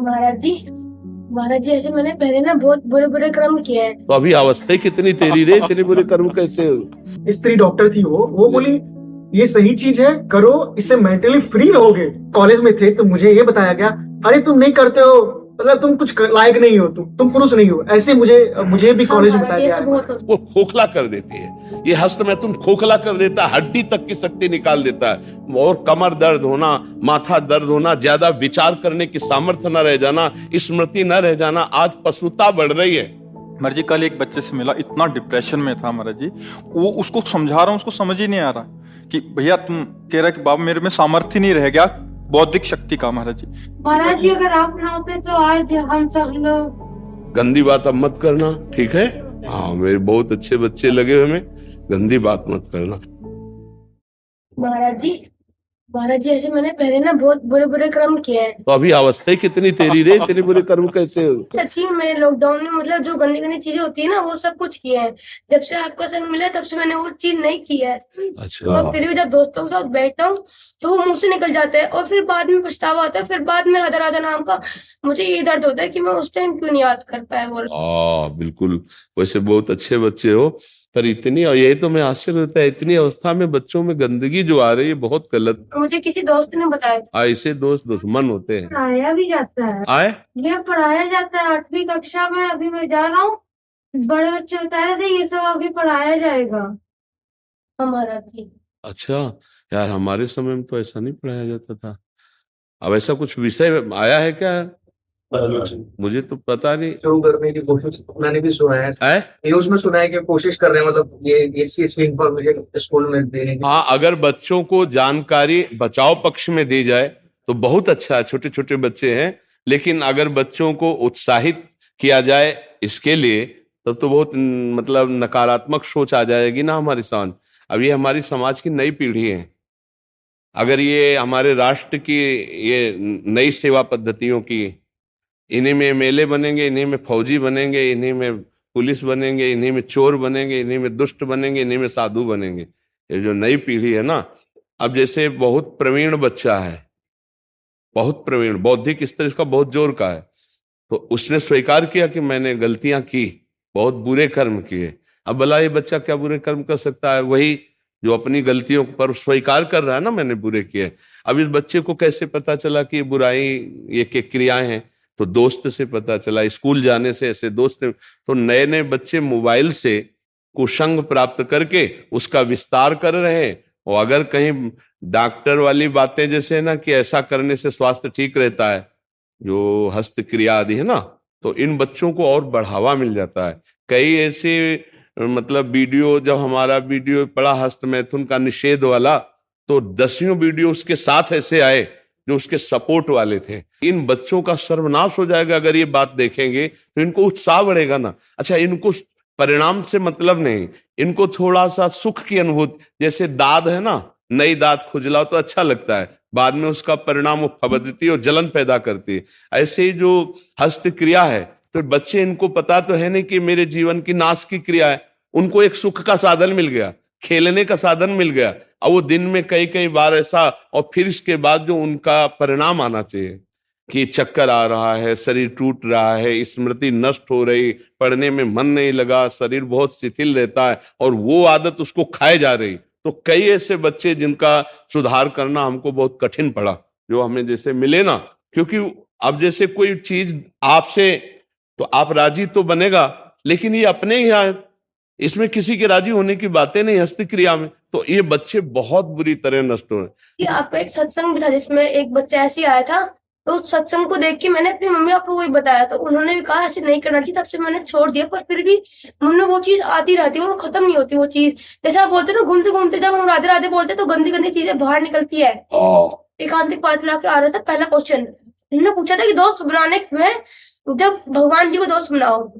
महाराज जी ऐसे मैंने पहले ना बहुत बुरे बुरे कर्म किए हैं। तो अभी अवस्था ही कितनी तेरी रे, इतने बुरे कर्म कैसे? स्त्री डॉक्टर थी वो बोली ये सही चीज है, करो, इससे मेंटली फ्री रहोगे। कॉलेज में थे तो मुझे ये बताया गया, अरे तुम नहीं करते हो मतलब तुम कुछ लायक नहीं हो, तुम पुरुष नहीं हो। ऐसे मुझे भी कॉलेज में बताया गया है। वो खोखला कर देती है, ये हस्त में तुम खोखला कर देता है, हड्डी तक की शक्ति निकाल देता है, और कमर दर्द होना, माथा दर्द होना, ज्यादा विचार करने की सामर्थ्य न रह जाना, स्मृति न रह जाना, आज पशुता बढ़ रही है। महाराज जी कल एक बच्चे से मिला, इतना डिप्रेशन में था महाराज जी, वो उसको समझा रहा हूँ, उसको समझ ही नहीं आ रहा कि भैया तुम कह रहा कि बाबा मेरे में सामर्थ्य नहीं रह गया बौद्धिक शक्ति का। महाराज जी अगर आप ना होते तो आज हम सब लोग। गंदी बात अब मत करना, ठीक है? हाँ, मेरे बहुत अच्छे बच्चे लगे हमें, गंदी बात मत करना। महाराज जी ऐसे मैंने पहले ना बहुत बुरे बुरे कर्म किए हैं। तो अभी अवस्था ही कितनी तेरी रे, इतने बुरे कर्म कैसे? सच्ची में मैंने लॉकडाउन में मतलब जो गंदी गंदी चीजें होती है ना वो सब कुछ किए हैं। जब से आपका संग मिला तब से मैंने वो चीज नहीं की है। अच्छा। और फिर भी जब दोस्तों के साथ बैठता हूँ तो वो मुंह से निकल जाता है और फिर बाद में पछतावा आता है। फिर बाद में राधा राधा नाम का मुझे ये दर्द होता है कि मैं उस टाइम क्यों नहीं याद कर पाया वो। बिल्कुल, वैसे बहुत अच्छे बच्चे हो, पर इतनी, और यही तो मैं आश्चर्य होता है, इतनी अवस्था में बच्चों में गंदगी जो आ रही है, बहुत गलत। मुझे किसी दोस्त ने बताया था। ऐसे दोस्त दुश्मन होते हैं। पढ़ाया भी जाता है। आए ये पढ़ाया जाता है 8वीं कक्षा में, अभी मैं जा रहा हूँ। बड़े बच्चे बता रहे थे ये सब अभी पढ़ाया जाएगा हमारा जी। अच्छा यार, हमारे समय में तो ऐसा नहीं पढ़ाया जाता था। अब ऐसा कुछ विषय आया है क्या? मुझे तो पता नहीं। शुरू करने की कोशिश मैंने भी सुना है, है? न्यूज में सुना है कि कोशिश कर रहे हैं, मतलब ये इस चीज की इंफॉर्मेशन स्कूल में देने की। हाँ, अगर बच्चों को जानकारी बचाव पक्ष में दी जाए तो बहुत अच्छा है, छोटे छोटे बच्चे हैं, लेकिन अगर बच्चों को उत्साहित किया जाए इसके लिए, तब तो बहुत मतलब नकारात्मक सोच आ जाएगी ना हमारे समाज। अब ये हमारी समाज की नई पीढ़ी है, अगर ये हमारे राष्ट्र की ये नई सेवा पद्धतियों की, इन्हीं में एमएलए बनेंगे, इन्हीं में फौजी बनेंगे, इन्हीं में पुलिस बनेंगे, इन्हीं में चोर बनेंगे, इन्हीं में दुष्ट बनेंगे, इन्हीं में साधु बनेंगे, ये जो नई पीढ़ी है ना। अब जैसे बहुत प्रवीण बच्चा है, बहुत प्रवीण, बौद्धिक स्तर इसका बहुत जोर का है, तो उसने स्वीकार किया कि मैंने गलतियां की, बहुत बुरे कर्म किए। अब भला ये बच्चा क्या बुरे कर्म कर सकता है? वही जो अपनी गलतियों पर स्वीकार कर रहा है ना, मैंने बुरे किए। अब इस बच्चे को कैसे पता चला कि ये बुराई, ये क्या क्रियाएं हैं? तो दोस्त से पता चला, स्कूल जाने से ऐसे दोस्त। तो नए नए बच्चे मोबाइल से कुसंग प्राप्त करके उसका विस्तार कर रहे हैं। और अगर कहीं डॉक्टर वाली बातें जैसे ना कि ऐसा करने से स्वास्थ्य ठीक रहता है, जो हस्त क्रिया आदि है ना, तो इन बच्चों को और बढ़ावा मिल जाता है। कई ऐसे मतलब वीडियो, जब हमारा वीडियो पड़ा हस्त मैथुन का निषेध वाला, तो 10 वीडियो उसके साथ ऐसे आए जो उसके सपोर्ट वाले थे। इन बच्चों का सर्वनाश हो जाएगा अगर ये बात देखेंगे, तो इनको उत्साह बढ़ेगा ना। अच्छा, इनको परिणाम से मतलब नहीं, इनको थोड़ा सा सुख की अनुभूति, जैसे दाद है ना, नई दाद खुजलाओ तो अच्छा लगता है, बाद में उसका परिणाम वो फबदती और जलन पैदा करती है। ऐसे ही जो हस्त क्रिया है, तो बच्चे, इनको पता तो है नहीं कि मेरे जीवन की नाश की क्रिया है, उनको एक सुख का साधन मिल गया, खेलने का साधन मिल गया। और वो दिन में कई कई बार ऐसा, और फिर इसके बाद जो उनका परिणाम आना चाहिए कि चक्कर आ रहा है, शरीर टूट रहा है, स्मृति नष्ट हो रही, पढ़ने में मन नहीं लगा, शरीर बहुत शिथिल रहता है, और वो आदत उसको खाए जा रही। तो कई ऐसे बच्चे जिनका सुधार करना हमको बहुत कठिन पड़ा, जो हमें जैसे मिले ना। क्योंकि अब जैसे कोई चीज आपसे, तो आप राजी तो बनेगा, लेकिन ये अपने ही यहाँ, इसमें किसी के राजी होने की बातें नहीं हस्त क्रिया में। तो ये बच्चे बहुत बुरी तरह नष्ट हो रहे हैं। आपका एक सत्संग भी था जिसमें एक बच्चा ऐसे आया था, तो उस सत्संग को देख के मैंने अपनी मम्मी पापा को भी बताया, तो उन्होंने भी कहा ऐसे नहीं करना चाहिए। तब से मैंने छोड़ दिया, पर फिर भी मन में वो चीज आती रहती है और खत्म नहीं होती वो चीज। जैसे आप बोलते ना, घूमते घूमते जब हम राधे राधे बोलते तो गंदी गंदी चीजें बाहर निकलती है। एकांतिक पाठ ला के आ रहा था, पहला क्वेश्चन उन्होंने पूछा था कि दोस्त बनाने क्यों है, जब भगवान जी को दोस्त बनाओ।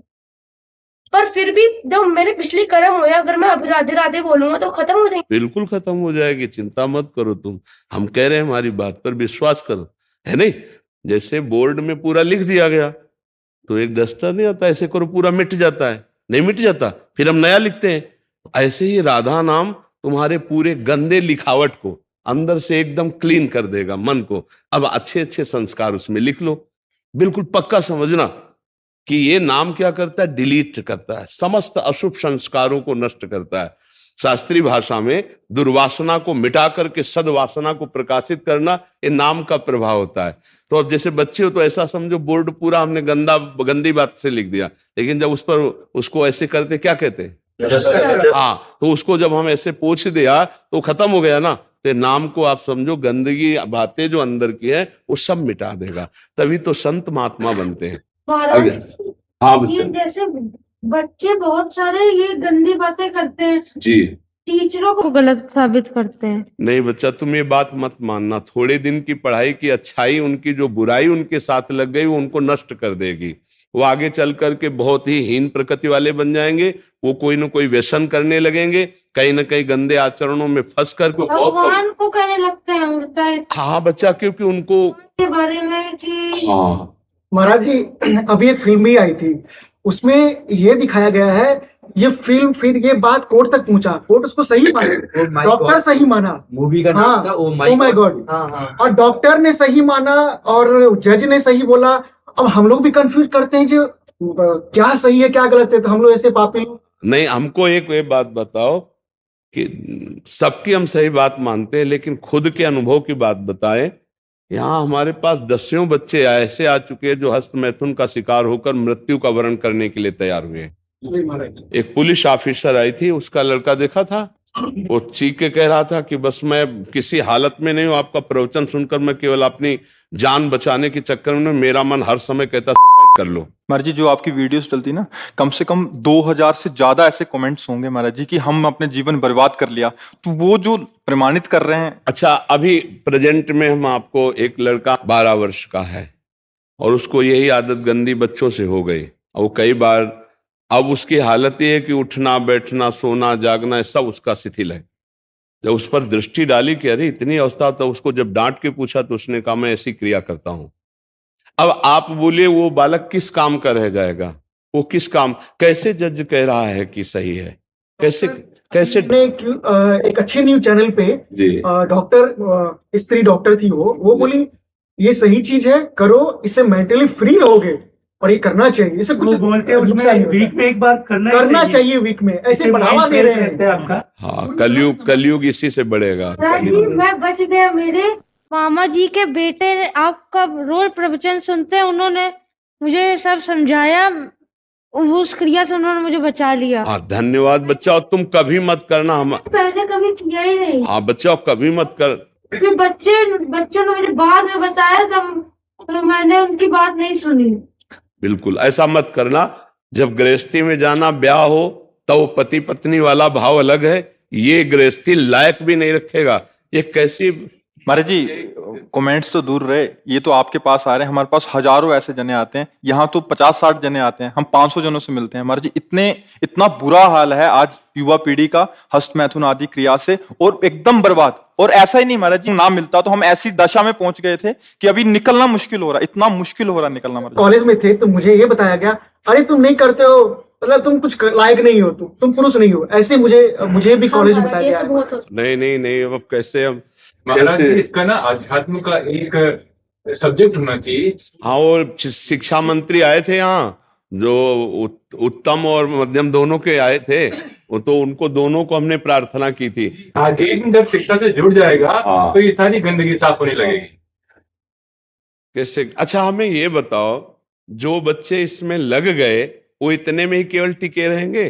पर फिर भी जब मेरे पिछली कर्म हुए, अगर मैं अभी राधे राधे बोलूंगा तो खत्म हो जाएंगे। बिल्कुल खत्म हो जाएगी, चिंता मत करो तुम, हम कह रहे हैं हमारी बात पर विश्वास करो, है नहीं? जैसे बोर्ड में पूरा लिख दिया गया, तो एक डस्टर नहीं आता, ऐसे करो पूरा मिट जाता है, नहीं मिट जाता, फिर हम नया लिखते हैं। ऐसे ही राधा नाम तुम्हारे पूरे गंदे लिखावट को अंदर से एकदम क्लीन कर देगा, मन को। अब अच्छे अच्छे संस्कार उसमें लिख लो, बिल्कुल पक्का समझना कि ये नाम क्या करता है, डिलीट करता है, समस्त अशुभ संस्कारों को नष्ट करता है। शास्त्रीय भाषा में दुर्वासना को मिटा करके सद्वासना को प्रकाशित करना ये नाम का प्रभाव होता है। तो अब जैसे बच्चे हो तो ऐसा समझो बोर्ड पूरा हमने गंदी बात से लिख दिया, लेकिन जब उस पर उसको ऐसे करते क्या कहते हैं, हाँ, तो उसको जब हम ऐसे पोंछ दिया तो खत्म हो गया ना। तो नाम को आप समझो गंदगी बातें जो अंदर की है वो सब मिटा देगा, तभी तो संत महात्मा बनते हैं। महाराज हाँ ये बच्चा जैसे बच्चे बहुत सारे ये गंदी बातें करते हैं, जी। टीचरों को गलत साबित करते हैं। नहीं बच्चा, तुम ये बात मत मानना। थोड़े दिन की पढ़ाई की अच्छाई उनकी जो बुराई उनके साथ लग गई वो उनको नष्ट कर देगी। वो आगे चल करके बहुत ही हीन प्रकृति वाले बन जाएंगे। वो कोई ना कोई व्यसन करने लगेंगे, कहीं ना कहीं गंदे आचरणों में फंस करके भगवान को कहने लगते हैं उल्टा हाँ बच्चा, क्योंकि उनको के बारे में कि हाँ महाराज जी, अभी एक फिल्म भी आई थी, उसमें ये दिखाया गया है, ये फिल्म फिर ये बात कोर्ट तक पहुंचा, कोर्ट उसको सही माना, डॉक्टर सही माना, मूवी का नाम था ओ माय गॉड, हाँ। और डॉक्टर ने सही माना और जज ने सही बोला। अब हम लोग भी कंफ्यूज करते हैं जो क्या सही है क्या गलत है, तो हम लोग ऐसे पापी। नहीं, हमको एक वे बात बताओ कि सबकी हम सही बात मानते हैं, लेकिन खुद के अनुभव की बात बताएं। यहाँ हमारे पास दसियों बच्चे ऐसे आ चुके हैं जो हस्त मैथुन का शिकार होकर मृत्यु का वरण करने के लिए तैयार हुए हैं। एक पुलिस ऑफिसर आई थी, उसका लड़का देखा था, वो चीख के कह रहा था कि बस मैं किसी हालत में नहीं हूं, आपका प्रवचन सुनकर मैं केवल अपनी जान बचाने के चक्कर में, मेरा मन हर समय कहता सुसाइड कर लो। महाराज जी, जो आपकी वीडियोस चलती ना, कम से कम 2000 से ज्यादा ऐसे कमेंट्स होंगे महाराज जी कि हम अपने जीवन बर्बाद कर लिया, तो वो जो प्रमाणित कर रहे हैं। अच्छा, अभी प्रेजेंट में हम आपको एक लड़का 12 वर्ष का है और उसको यही आदत गंदी बच्चों से हो गई, और वो कई बार अब उसकी हालत ये है कि उठना बैठना सोना जागना सब उसका शिथिल है। जब उस पर दृष्टि डाली कि अरे इतनी अवस्था, तो उसको जब डांट के पूछा तो उसने कहा मैं ऐसी क्रिया करता हूं। अब आप बोलिए वो बालक किस काम का रह जाएगा, वो किस काम, कैसे जज कह रहा है कि सही है, कैसे कैसे एक अच्छे न्यूज चैनल पे जी डॉक्टर, स्त्री डॉक्टर थी, वो बोली ये सही चीज है, करो, इससे मेंटली फ्री रहोगे और ये करना चाहिए। इसे कुछ बोलते हैं उसमें वीक में एक बार करना चाहिए, वीक में ऐसे बढ़ावा दे रहे हैं आपका। हाँ, कलयुग इसी से बढ़ेगा। जी मैं बच गया। मेरे मामा जी के बेटे ने आपका रोज प्रवचन सुनते हैं, उन्होंने मुझे सब समझाया, उस क्रिया से उन्होंने मुझे बचा लिया। हाँ धन्यवाद बच्चा, और तुम कभी मत करना। हम पहले कभी किया ही नहीं। हाँ बच्चा, कभी मत कर। फिर बच्चों ने मुझे बाद में बताया, तब मैंने उनकी बात नहीं सुनी। बिल्कुल ऐसा मत करना। जब गृहस्थी में जाना, ब्याह हो, तो वो पति पत्नी वाला भाव अलग है, ये गृहस्थी लायक भी नहीं रखेगा। ये कैसी महाराज जी, कमेंट्स तो दूर रहे, ये तो आपके पास आ रहे हैं, हमारे पास हजारों ऐसे जने आते हैं, यहाँ तो 50-60 जने आते हैं, हम 500 जनों से मिलते हैं। महाराज जी, इतना बुरा हाल है आज युवा पीढ़ी का हस्त मैथुन आदि क्रिया से, और एकदम बर्बाद। और ऐसा ही नहीं महाराज जी, ना मिलता तो हम ऐसी दशा में पहुंच गए थे कि अभी निकलना मुश्किल हो रहा, इतना मुश्किल हो रहा निकलना। महाराज कॉलेज में थे तो मुझे ये बताया गया, अरे तुम नहीं करते हो, मतलब तुम कुछ लायक नहीं हो, तुम पुरुष नहीं हो, ऐसे मुझे भी कॉलेज में बताया गया। नहीं, अब कैसे हम महाराज जी, इसका ना अध्यात्म का एक सब्जेक्ट होना चाहिए। हाँ, वो शिक्षा मंत्री आए थे यहाँ, जो उत्तम और मध्यम दोनों के आए थे, वो तो उनको दोनों को हमने प्रार्थना की थी। आगे जब शिक्षा से जुड़ जाएगा तो ये सारी गंदगी साफ होने लगेगी। कैसे? अच्छा हमें ये बताओ, जो बच्चे इसमें लग गए वो इतने में ही केवल टिके रहेंगे?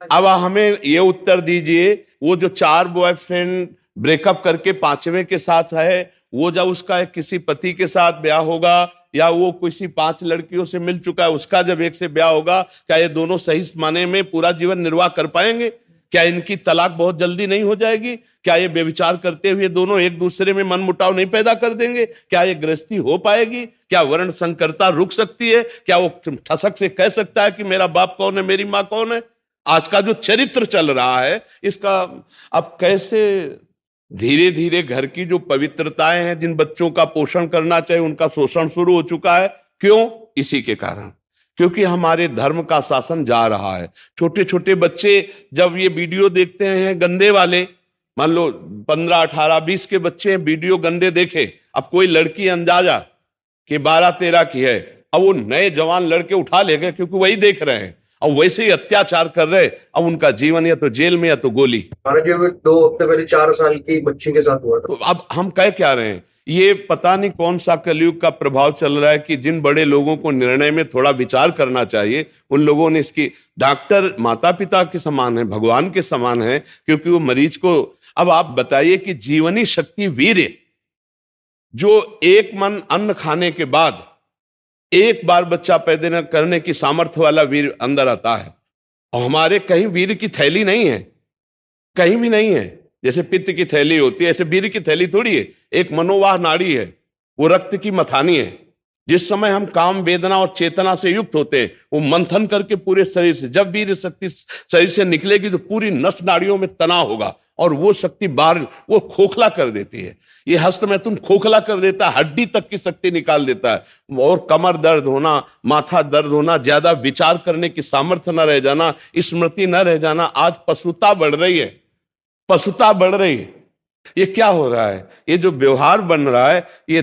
अब हमें ये उत्तर दीजिए, वो जो 4 बॉयफ्रेंड ब्रेकअप करके 5वें के साथ है, वो जब उसका किसी पति के साथ ब्याह होगा, या वो किसी 5 लड़कियों से मिल चुका है, उसका जब एक से ब्याह होगा, क्या ये दोनों सही माने में पूरा जीवन निर्वाह कर पाएंगे? क्या इनकी तलाक बहुत जल्दी नहीं हो जाएगी? क्या ये व्यभिचार करते हुए दोनों एक दूसरे में मन मुटाव नहीं पैदा कर देंगे? क्या ये गृहस्थी हो पाएगी? क्या वर्ण संकरता रुक सकती है? क्या वो ठसक से कह सकता है कि मेरा बाप कौन है, मेरी माँ कौन है? आज का जो चरित्र चल रहा है, इसका अब कैसे धीरे धीरे घर की जो पवित्रताएं हैं, जिन बच्चों का पोषण करना चाहिए, उनका शोषण शुरू हो चुका है। क्यों? इसी के कारण, क्योंकि हमारे धर्म का शासन जा रहा है। छोटे छोटे बच्चे जब ये वीडियो देखते हैं गंदे वाले, मान लो 15, 18, 20 के बच्चे वीडियो गंदे देखे, अब कोई लड़की अंदाजा कि 12, 13 की है, अब वो नए जवान लड़के उठा ले गए क्योंकि वही देख रहे हैं, अब वैसे ही अत्याचार कर रहे। अब उनका जीवन या तो जेल में या तो गोली। महाराज जी, 2 हफ्ते पहले 4 साल की बच्ची के साथ हुआ था। तो अब हम कह क्या रहे हैं, ये पता नहीं कौन सा कलयुग का प्रभाव चल रहा है कि जिन बड़े लोगों को निर्णय में थोड़ा विचार करना चाहिए, उन लोगों ने इसकी, डॉक्टर माता पिता के समान है, भगवान के समान है, क्योंकि वो मरीज को, अब आप बताइए कि जीवनी शक्ति वीर्य, जो एक मन अन्न खाने के बाद एक बार बच्चा पैदा करने की सामर्थ्य वाला वीर अंदर आता है, और हमारे कहीं वीर की थैली नहीं है, कहीं भी नहीं है। जैसे पित्त की थैली होती है, ऐसे वीर की थैली थोड़ी है, एक मनोवाह नाड़ी है, वो रक्त की मथानी है। जिस समय हम काम वेदना और चेतना से युक्त होते हैं, वो मंथन करके पूरे शरीर से, जब वीर शक्ति शरीर से निकलेगी तो पूरी नस नाड़ियों में तनाव होगा, और वो शक्ति बाहर वो खोखला कर देती है। ये हस्त में तुम खोखला कर देता है, हड्डी तक की शक्ति निकाल देता है। और कमर दर्द होना, माथा दर्द होना, ज्यादा विचार करने की सामर्थ्य न रह जाना, स्मृति न रह जाना। आज पशुता बढ़ रही है, पशुता बढ़ रही है। ये क्या हो रहा है? ये जो व्यवहार बन रहा है, ये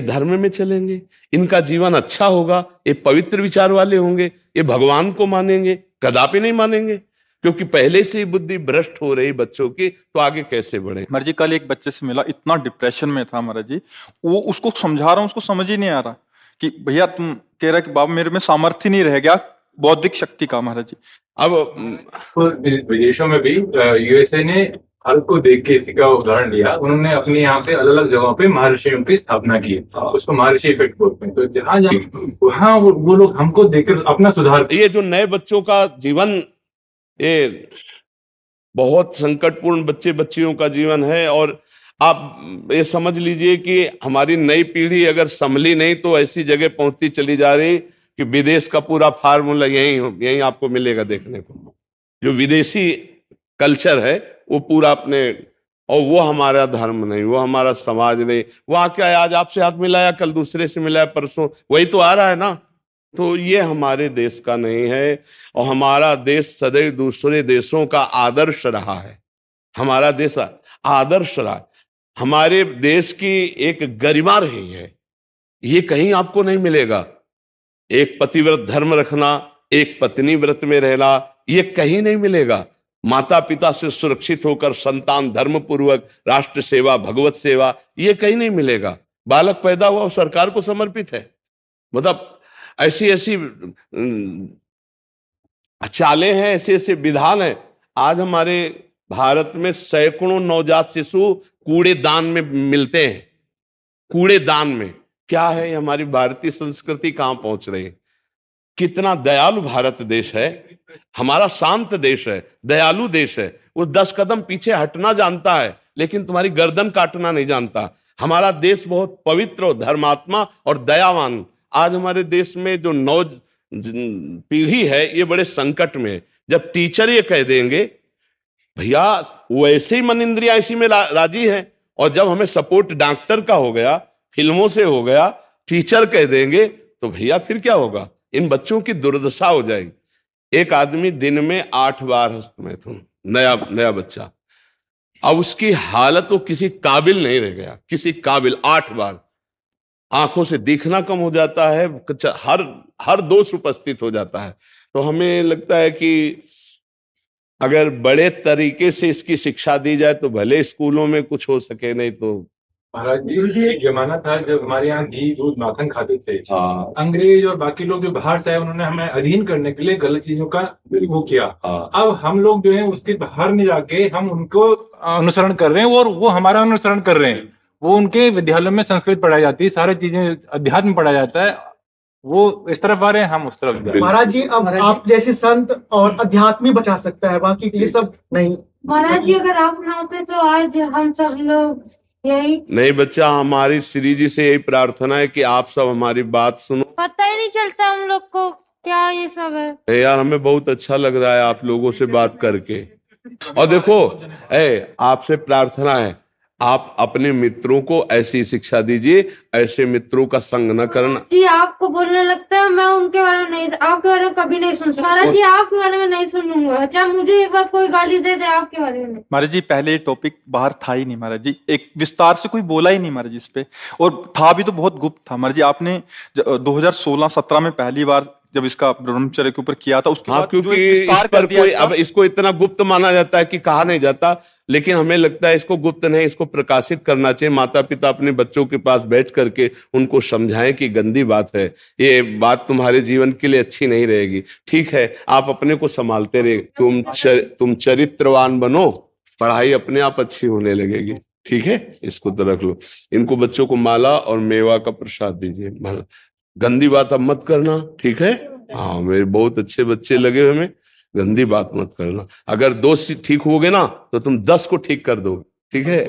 धर्म में चलेंगे, इनका जीवन अच्छा होगा, ये पवित्र विचार वाले होंगे, ये भगवान को मानेंगे? कदापि नहीं मानेंगे, क्योंकि पहले से ही बुद्धि भ्रष्ट हो रही बच्चों की, तो आगे कैसे बढ़े। महाराज जी, कल एक बच्चे से मिला, इतना डिप्रेशन में था महाराज जी, वो उसको समझा रहा हूँ, उसको समझ ही नहीं आ रहा कि भैया तुम कह रहा कि बाबा मेरे में सामर्थ्य नहीं रह गया बौद्धिक शक्ति का। महाराज जी, अब तो विदेशों में भी यूएसए ने भारत को देख के इसी का उदाहरण लिया। उन्होंने अपने यहाँ पे अलग अलग जगहों पे महर्षियों की स्थापना की, उसको महर्षि इफेक्ट बोलते हैं। तो जहां वहां वो लोग हमको देखकर अपना सुधार। ये जो नए बच्चों का जीवन, ये बहुत संकटपूर्ण बच्चियों का जीवन है। और आप ये समझ लीजिए कि हमारी नई पीढ़ी अगर संभली नहीं तो ऐसी जगह पहुंचती चली जा रही कि विदेश का पूरा फार्मूला यही आपको मिलेगा देखने को। जो विदेशी कल्चर है वो पूरा अपने, और वो हमारा धर्म नहीं, वो हमारा समाज नहीं। वहां क्या है, आज आपसे हाथ मिलाया, कल दूसरे से मिलाया, परसों वही तो आ रहा है ना। तो ये हमारे देश का नहीं है, और हमारा देश सदैव दूसरे देशों का आदर्श रहा है। हमारा देश आदर्श रहा, हमारे देश की एक गरिमा रही है, ये कहीं आपको नहीं मिलेगा। एक पतिव्रत धर्म रखना, एक पत्नी व्रत में रहना, ये कहीं नहीं मिलेगा। माता पिता से सुरक्षित होकर संतान धर्म पूर्वक राष्ट्र सेवा, भगवत सेवा, ये कहीं नहीं मिलेगा। बालक पैदा हुआ और सरकार को समर्पित है। मतलब ऐसी चालें हैं, ऐसे ऐसे विधान है। आज हमारे भारत में सैकड़ों नवजात शिशु कूड़ेदान में मिलते हैं। कूड़ेदान में क्या है, हमारी भारतीय संस्कृति कहां पहुंच रही है? कितना दयालु भारत देश है, हमारा शांत देश है, दयालु देश है। वो 10 कदम पीछे हटना जानता है, लेकिन तुम्हारी गर्दन काटना नहीं जानता। हमारा देश बहुत पवित्र और धर्मात्मा और दयावान। आज हमारे देश में जो नौ पीढ़ी है, ये बड़े संकट में है। जब टीचर ये कह देंगे भैया वैसे ही मन इंद्रिया इसी में राजी है, और जब हमें सपोर्ट डॉक्टर का हो गया, फिल्मों से हो गया, टीचर कह देंगे, तो भैया फिर क्या होगा? इन बच्चों की दुर्दशा हो जाएगी। एक आदमी दिन में 8 बार हस्तमैथुन, नया बच्चा, अब उसकी हालत तो किसी काबिल नहीं रह गया, किसी काबिल। 8 बार आंखों से दिखना कम हो जाता है, हर दोष उपस्थित हो जाता है। तो हमें लगता है कि अगर बड़े तरीके से इसकी शिक्षा दी जाए तो भले स्कूलों में कुछ हो सके, नहीं तो। महाराज जी, एक जमाना था जब हमारे यहाँ घी दूध माखन खाते थे। अंग्रेज और बाकी लोग जो बाहर से आए, उन्होंने हमें अधीन करने के लिए गलत चीजों का वो किया। अब हम लोग जो है उसके बाहर में जाके हम उनको अनुसरण कर रहे हैं, और वो हमारा अनुसरण कर रहे हैं। वो उनके विद्यालयों में संस्कृत पढ़ाई जाती है, सारी चीजें अध्यात्म पढ़ाया जाता है। वो इस तरफ आ रहे हैं, हम उस तरफ जा रहे हैं। महाराज जी, अब आप जैसे संत और अध्यात्म ही बचा सकता है, बाकी ये सब नहीं। महाराज जी, अगर आप ना होते तो आज हम सब लोग यही। नहीं बच्चा, हमारी श्री जी से यही प्रार्थना है कि आप सब हमारी बात सुनो। पता ही नहीं चलता हम लोग को क्या ये सब है। यार हमें बहुत अच्छा लग रहा है आप लोगों से बात करके। और देखो आपसे प्रार्थना है, आप अपने मित्रों को ऐसी शिक्षा दीजिए, ऐसे मित्रों का संग न करना। जी आपको बोलने लगता है, मैं उनके बारे में नहीं, आपके बारे में कभी नहीं सुन सकता महाराज जी, आपके बारे में नहीं सुनूंगा, चाहे मुझे एक बार कोई गाली दे दे, आपके बारे में नहीं। महाराज जी पहले ये टॉपिक बाहर था ही नहीं महाराज जी, एक विस्तार से कोई बोला ही नहीं महाराज जी इस पे, और था भी तो बहुत गुप्त था महाराज जी। आपने 2016-17 में पहली बार जब इसका ब्रह्मचर्य के ऊपर किया था, उसके हाँ, बाद जो क्योंकि एक विस्तार इस पर कर दिया कोई इसका- अब इसको इतना गुप्त माना जाता है कि कहा नहीं जाता, लेकिन हमें लगता है इसको गुप्त नहीं, इसको प्रकाशित करना चाहिए। माता पिता अपने बच्चों के पास बैठ करके उनको समझाएं कि गंदी बात है, ये बात तुम्हारे जीवन के लिए अच्छी नहीं रहेगी। ठीक है, आप अपने को संभालते रहे, तुम चरित्रवान बनो, पढ़ाई अपने आप अच्छी होने लगेगी। ठीक है, इसको तो रख लो। इनको बच्चों को माला और मेवा का प्रसाद दीजिए। गंदी बात अब मत करना, ठीक है। हाँ, मेरे बहुत अच्छे बच्चे लगे हुए, हमें गंदी बात मत करना। अगर 2 ठीक हो गए ना तो तुम 10 को ठीक कर दो, ठीक है।